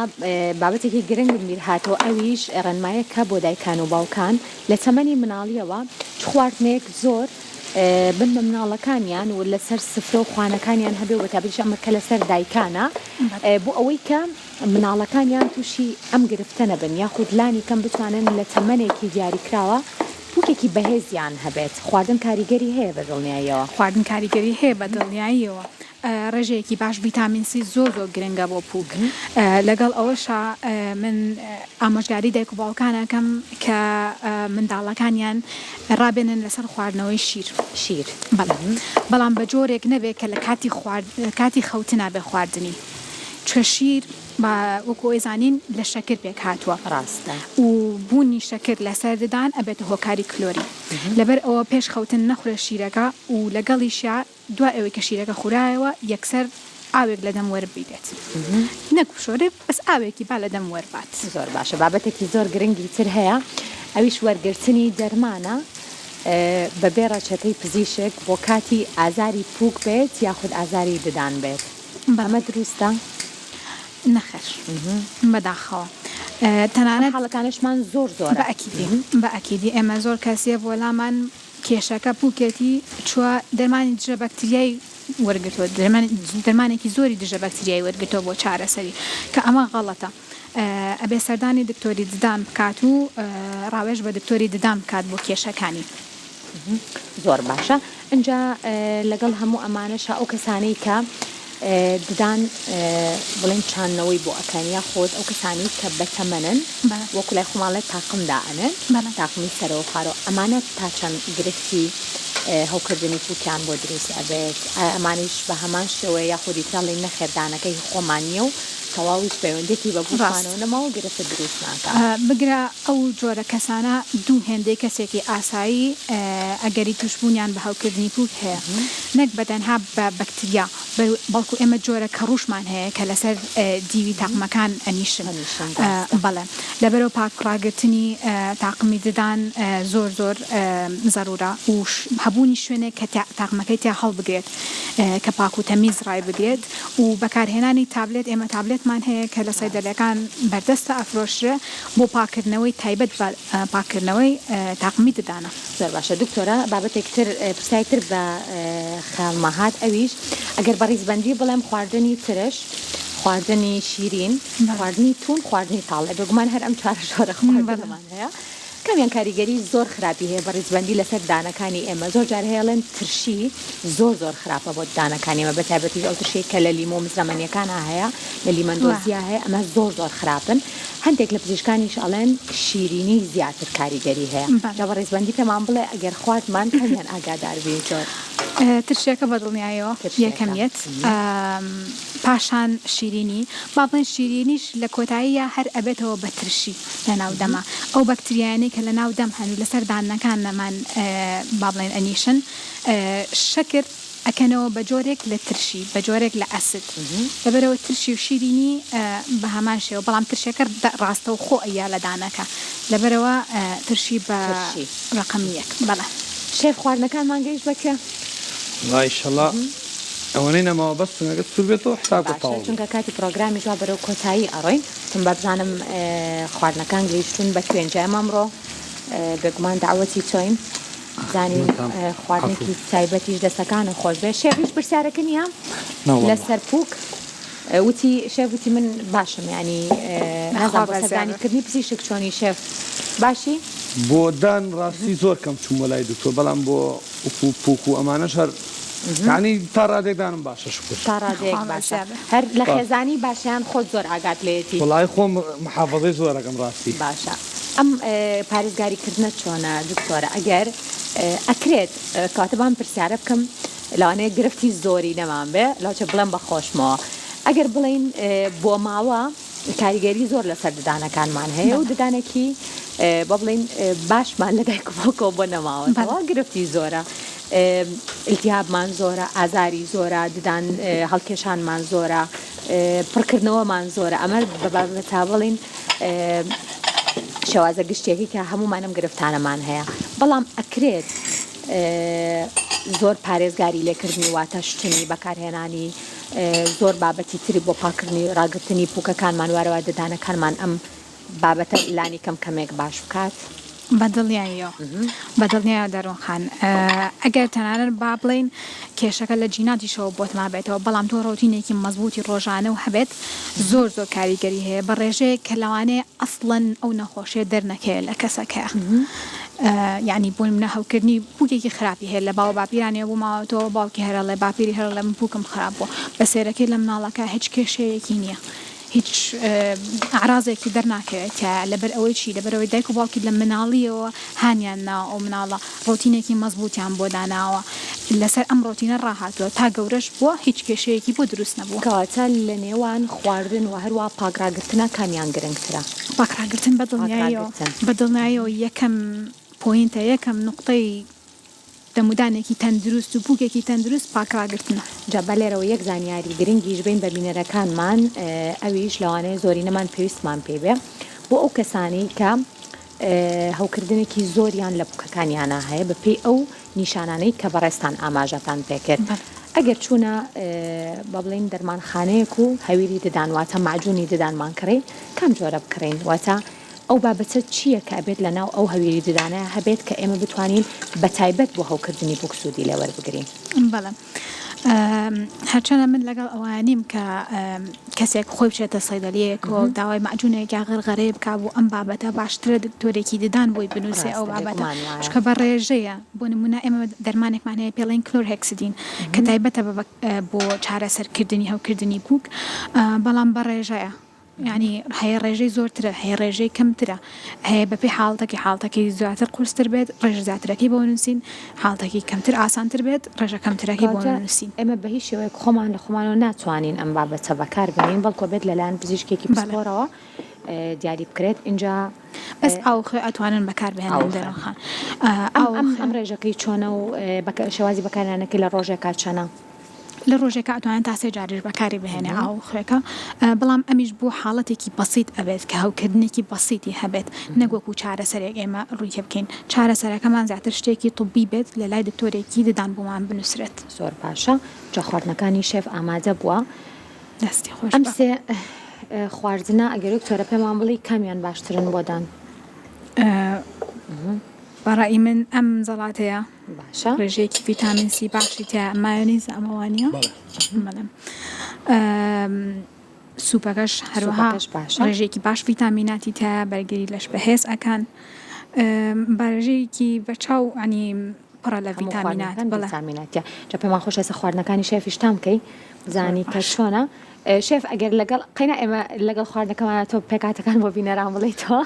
A: بابەتێکی گرنگ بیر هاتەوە ئەویش ڕێنمایەکە بۆ دایکان و باوکان لە تەمەنی مناڵیەوە خواردنێک زۆر بنمە مناڵەکانیان و لەسەر سفرە و خوانەکانیان هەبێ و تابش ئەمەکە لەسەر دایکانە بۆ ئەوەی کە مناڵەکانیان تووشی ئەم گرفتە نەبن یاخود لانی کەم بتوانن لە تەمەنێکی دیاریکراوە پووکێکی بەهێزیان هەبێت. خواردن کاریگەری هەیە بە دڵنیاییەوە.
C: خواردن کاریگەری هەیە بە دڵنیاییەوە. ڕێژەیەکی باش ڤیتامین سی زۆر گرنگە بۆ پووک. لەگەڵ ئەوەشە من ئامۆژگاری دایک و باوکانەکەم کە منداڵەکانیان ڕابێنن لەسەر خواردنەوەی شیر. بەڵام بە جۆرێک نەبێت کە لە کاتی خەوتنا بە خواردنی. چە شیر وەکو ئێزانین لە شەکر پێک هاتووە
A: ڕاستە
C: و بوونی شەکر لەسەر ددان ئەبێتە هۆکاری کلۆری لەبەر ئەوە پێش خەوتن نەخورە شیرەکە و لەگەڵیشیا دوا ئەوەی کە شیرەکە خورایەوە یەکسەر ئاوێک لە دەم وەربیدێت نەکوشۆرێ بەس ئاوێکی با لە دەم وەربات.
A: زۆر باشە. بابەتێکی زۆر گرنگی تر هەیە ئەویش وەرگرتنی دەرمانە بەبێ ڕەچەکەی پزیشک بۆ کاتی ئازاری پووک بێت یاخود ئازاری ددان بێت. ئەمە دروستە؟
C: نەخێر بەداخەوە تەنانەت
A: حاڵەکانشمان زۆر
C: بە ئەکیدی ئێمە زۆر کەسیە بۆ لامان کێشەکە پووکێتی چووە دەرمانی دژە بەکتریای وەرگتۆ دەرمانێکی زۆری دژە بەکتریای وەرگتۆ بۆ چارەسەری کە ئەمە غەڵەتە. ئەبێ سەردانی دکتۆری ددان بکات و ڕاوێژ بە دکتۆری ددان بکات بۆ کێشەکانی.
A: زۆر باشە. ئەنجا لەگەڵ هەموو ئەمانەشە ئەو کەسانەی کە ددان بڵێن چانەوەی بۆ ئەکانیا خۆت ئەو کەسانی کە بەتەمەنن وەکو لای خۆماڵێت تاقمداەن تاقمی سەرەوە خارەوە ئەمانە تا چەند گرفتی هەوکردنی پووکیان بۆ دروست ئەبێت ئەمانیش بە هەمان شێوە یاخودی تاڵی نەخێردانەکەی خۆمانیە و تەواویش پەیوەندێکی بە گوڵخانەوە نەماوە گرفتە دروست ناکە.
C: بگرە ئەو جۆرە کەسانە دوو هێندەی کەسێکی ئاسایی ئەگەری توشبوونیان بە هەوکردنی پووک هەیە نەک بەتەنها بە بەکتریا بەڵکو ئێمە جۆرە کە ڕوشمان هەیە کە لەسەر دیوی تاقمەکان ئەنیشن. بەڵێ لەبەرەوە پاکڕاگرتنی تاقمی ددان زۆر زەرورە و هەبوونی شوێنێک کە تاقمەکەی تیا هەڵبگرێت کە پاک و تەمیز ڕای بگرێت و بەکارهێنانی تابلێت ئێمە تابلێتمان هەیە کە لە سەیدەلەکان بەردەستە ئەفرۆشرە بۆ پاکردنەوەی تایبەت پاکردنەوەی تاقمی ددانە.
A: زۆر باشە دکتۆرە بابەتێکتر پرسایتر بە خاڵمەهات ئەویش ئەگەر بەڕیزبەندی بڵێم خواردنی ترش خواردنی شیرین خواردنی تون خواردنی تاڵ بگومان هەر ئەم چوار ژۆرە خواردنمان هەیە کامیان کاریگەری زۆر خراپی هەیە بەڕیزبەندی لەسەر دانەکانی ئێمە زۆر جار هەیەڵێن ترشی زۆر خراپە بۆ دانەکانی ئێمە بەتایبەتی ئەو ترشەی کە لە لیمۆ مزرەمەنیەکانە هەیە لە لیمەندۆزیا هەیە ئەمە زۆر خراپن هەندێک لە پزیشکانیش ئەڵێن شیرینی زیاتر کاریگەری هەیە لە بەڕیزبەندی پێمان بڵێ ئەگەر خواردمان کامیان ئاگادار بین زۆر
C: ترشێکە بە دڵنیایەوە یەکەمیت پاشان شیرینی با بڵێن شیرینیش لە کۆتاییە هەر ئەبێتەوە بە ترشی لە ناودەما ئەو بەکتریانەی کە لە ناو دەم هەن و لەسەر دانەکان نەمان با بڵێن ئەنیشن شەکر ئەکەنەوە بە جۆرێک لە ترشی بە جۆرێک لە ئەسد لەبەرەوە ترشی و شیرینی بە هەمان شێوە بەڵام ترشێکە ڕاستە و خۆ ئەیا لە دانەکە لەبەرەوە ترشی بە ڕقم یەک. بەڵێ
A: شێف خواردنەکانمان گەیشت بەکە
B: ئایشەڵا ئەوەنەی نەماوە بەستنەکە سوور بێتەوە حساب تاوە
A: چونکە کاتی پرۆگرامی جواب بەرەو کۆتایی ئەڕۆین تم بەبزانم خواردنەکان گەیشتون بە کوێنجای ئەمڕۆ بێگومان داوەتی تۆین زانین خواردنێکی تایبەتیش دەستەکانە خۆش بێ شێفیش پرسیارەکە نییە لەسەر پووک وتی شێف وتی من باشم ینی هەزانیکردنی پزیشک چۆنی شێف باشی
B: بۆ دان ڕاستی زۆر کەم چوم وەلای دکتۆر بەڵام بۆ پووک و ئەمانەش هەر ینی تا ڕادێکدانم باشە شکر
A: تا ڕادێک باشە هەر لە خێزانی باشیان خۆت زۆر ئاگات لێتی
B: وڵای خۆم محافەزەی زۆرەکەم ڕاستی
A: باشە. ئەم پارێزگاریکردنە چۆنە دکتۆرە ئەگەر ئەکرێت کاتەبان پرسیارە بکەم لەوانەیە گرفتی زۆری نەمان بێ لاچە بڵێم بە خۆشمەوە ئەگەر بڵین بۆ ماوە کاریگەری زۆر لەسەر ددانەکانمان هەیە و ددانێکی بە بڵین باشمان لە دایک بۆکەوە بۆ نەماوەتەوە گرفتی زۆرە ئیلتیهابمان زۆرە ئازاری زۆرە ددان هەڵکێشانمان زۆرە پڕکردنەوەمان زۆرە ئەمە بەبارەت تا بڵین شێوازە گشتێکی کە هەمومانم گرفتانەمان هەیە بەڵام ئەکرێت زۆر پارێزگاری لێکردنی واتە شتنی بەکارهێنانی زۆر بابەتی تری بۆ پاکردنی ڕاگررتنی پوکەکانمان وارەوە ددانەکانمان ئەم بابەتە لانی کەمێک باش بکات.
C: بەدڵنیایە دەڕۆخان ئەگەر تەنانەت با بڵین کێشەکە لە جیناتیشەوە بۆتما بێتەوە بەڵام تۆ ڕۆتینێکی مەزبوطی ڕۆژانە و هەبێت زۆر کاریگەری هەیە بە ڕێژەیە کە لەوانەیە ئەسڵەن ئەو نەخۆشیە دەرنەکەی لە کەسەکە یعنی بۆ منە هەوکردنی پوکێکی خراپی هەیە لە باوە باپیرانێ بوو ماوەتەوە باوکی هەرە لە باپیری هەر لە من پوکم خراپ بوو بە سێرەکەی لە مناڵەکە هیچ کێشەیەکی نییە. هیچ ئاعرازێکی دەرناکەوێت کە لەبەر ئەوەی چی لەبەرەوەی دایک و باوکی لە مناڵیەوە هانیان ناوە ئەو مناڵە ڕۆتینێکی مەزبوطیان بۆ داناوە لەسەر ئەم ڕۆتینە ڕاهاتوە تا گەورەش بووە هیچ کێشەیەکی بۆ دروست نەبووە.
A: کەواتە لە نێوان خواردن و هەروە پاکراگرتنە کامیان گرنگترە؟
C: پاکراگرتن بەدڵنیایەوە یەکەم پۆینتە یەکەم نقطەی دەمودانێکی تەندروست و بووکێکی تەندروست پاکراگرتنە.
A: جا بەلێرەوە یەک زانیاری گرنگیش بین بە بینەرەکانمان ئەویش لەوانەیە زۆرینەمان پێویستمان پێ بێ بۆ ئەو کەسانی کە هەوکردنێکی زۆریان لە بووکەکانیانە هەیە بە پێی ئەو نیشانانەی کە بەڕێستان ئاماژەتان پێکرد. ئەگەر چوونە بە بڵین دەرمانخانەیەک و هەویری ددانواتە معجونی ددانمان کڕی کام جۆرە بکڕین واتە ئەو بابەتە چییە کە ئەبێت لەناو ئەو هەویری ددانەیە هەبێت کە ئێمە بتوانین بە تایبەت بۆ هەوکردنی بووک سوودی لێوەربگرین.
C: بەڵێ هەرچەنە من لەگەڵ ئەوانیم کە کەسێک خۆی بچێتە سەیدەلیەکەوە داوای معجونێکی غەرغەرەی بک بوو ئەم بابەتە باشترە دکتۆرێکی ددان بۆی بنووسێ ئەو بابەتە شکە بە ڕێژەیە بۆ نمونە ئێمە دەرمانێکمان هەیە پێڵێن کلۆرهێکسیدین کە تایبەتە بۆ چارەسەرکردنی هەوکردنی بووک بەڵام بە ڕێژەیە یعنی هەیە ڕێژەی زۆرترە هەیە ڕێژەی کەمترە هەیە بەپی حاڵتەکەی زیاتر قورستر بێت ڕێژ زیاترەکەی بۆ نووسین حاڵتەکەی کەمتر ئاسانتر بێت ڕێژە کەمترەکەی بۆ نووسین.
A: ئێمە بە هیچ شێوەیەک خۆمان لە خۆمانەوە ناتوانین ئەم بابەتە بەکار بێنین بەڵکو بێت لەلایەن پزیشکێکی پسپۆرەوە دیاری بکرێت اینجا
C: بەس ئاوخێ ئەتوانن بەکار بهێنن دەرەخان
A: ئەم ڕێژەکەی چۆنە و شێوازی بەکارهێنانەکەی لە ڕۆژێکا چەنە؟
C: لە ڕۆژێکە ئەتوانن تا سێ جاریش بەکاری بهێنێ ئاو خوێکە بەڵام ئەمیش بۆ حاڵەتێکی بەسیط ئەبێت کە هەوکردنێکی بەسیطی هەبێت نەگوەکو چارەسەرێک ئێمە ڕووی بکەین چارەسەرەکەمان زیاتر شتێکی طبی بێت لە لای دکتۆرێکی ددان بۆمان بنووسرێت.
A: زۆر باشە جا خواردنەکانی شێف ئامادە بووە
C: دەستی خۆش
A: ئەم سێ خواردنە ئەگەر دکتۆرە پێمان بڵی کامیان باشترن بۆدان؟
C: بەڕای من ئەم زەڵاتەیە
A: باشە
C: ڕێژەیەکی ڤیتامین سی باشی تیا مایۆنیز ئەمەوانیە سوپەکەش هەروەها ڕێژەیەکی باش ڤیتامیناتی تا بەرگری لەش بەهێز ئەکان بەڕێژەیەکی بەچاو ئەنی پڕە لە ڤیتامینات
A: ڤیتامیناتە جا پێمان خۆش ئێستا خواردنەکانی شێفیشتان بکەی بزانی کە چۆنە شێف ئەگەر لەگەڵ قەینا ئێمە لەگەڵ خواردنەکەمانە تۆ پێکاتەکان بۆ بینەران بڵێیتەوە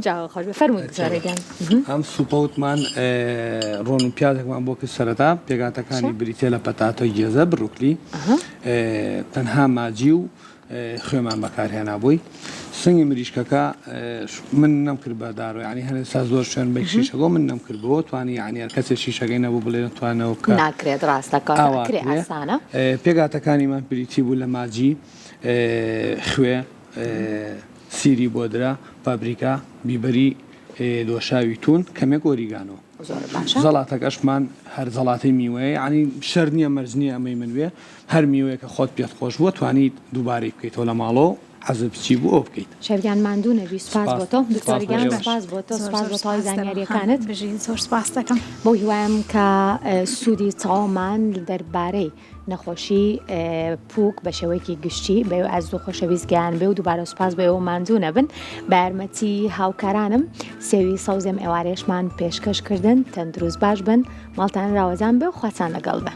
A: جاوە خۆش بفەرمووی جارێکیان
B: ئەم سوپەوتمان ڕۆن و پیازێکمان بۆ کرد سەرەتا پێکاتەکانی بریتێ لە پەتاتۆی گێزە بڕوکلی تەنها ماجی و خوێمان بەکارهێنا بووی سنگی مریشکەکە من نەمکرد بەدارۆ ینی هەنێستا زۆر شوێن بە شیشەگۆ من نەمکرد بۆ توانی ینی هەر کەسێک شیشەکەی نەبوو بڵێن توانەوە کە
A: ناکرێت ڕاستەکەکرێ ئاسانە
B: پێکاتەکانیمان بریتی بوو لە ماجی خوێ سیری بۆدرا پابریکا بیبەری دۆشاوی تون کەمێک ئۆریگانۆ زەڵاتەکەشمان هەر زەڵاتی میوەیە ینی شەر نییە مەرج نییە ئەمەی من وێ هەر میوەیە کە خۆت پێت خۆش بووە توانیت دووبارەی بکەیتەوە لە ماڵەوە حەزت بچی بوو ئەو بکەیت.
A: شەویان ماندوو نەبی سوپاس بۆ تۆ دکتۆریان سوپاس بۆ تۆ سوپاس بۆ تاوای زانیاریەکانت
C: بژین زۆر سوپاس دەکەم
A: بۆ هیوایم کە سوودی چاومان دەربارەی نەخۆشی پووک بە شێوەیەکی گشتی بە ئەز و خۆشەویستگەیان بێ و دووبارە سوپاس بەوە ماندوو نەبن بە یارمەتی هاوکارانم سێوی سەوزێم ئێوارێشمان پێشکەشکردن تەندروست باش بن ماڵتان راوەزان بێ و خواتان لەگەڵ بە.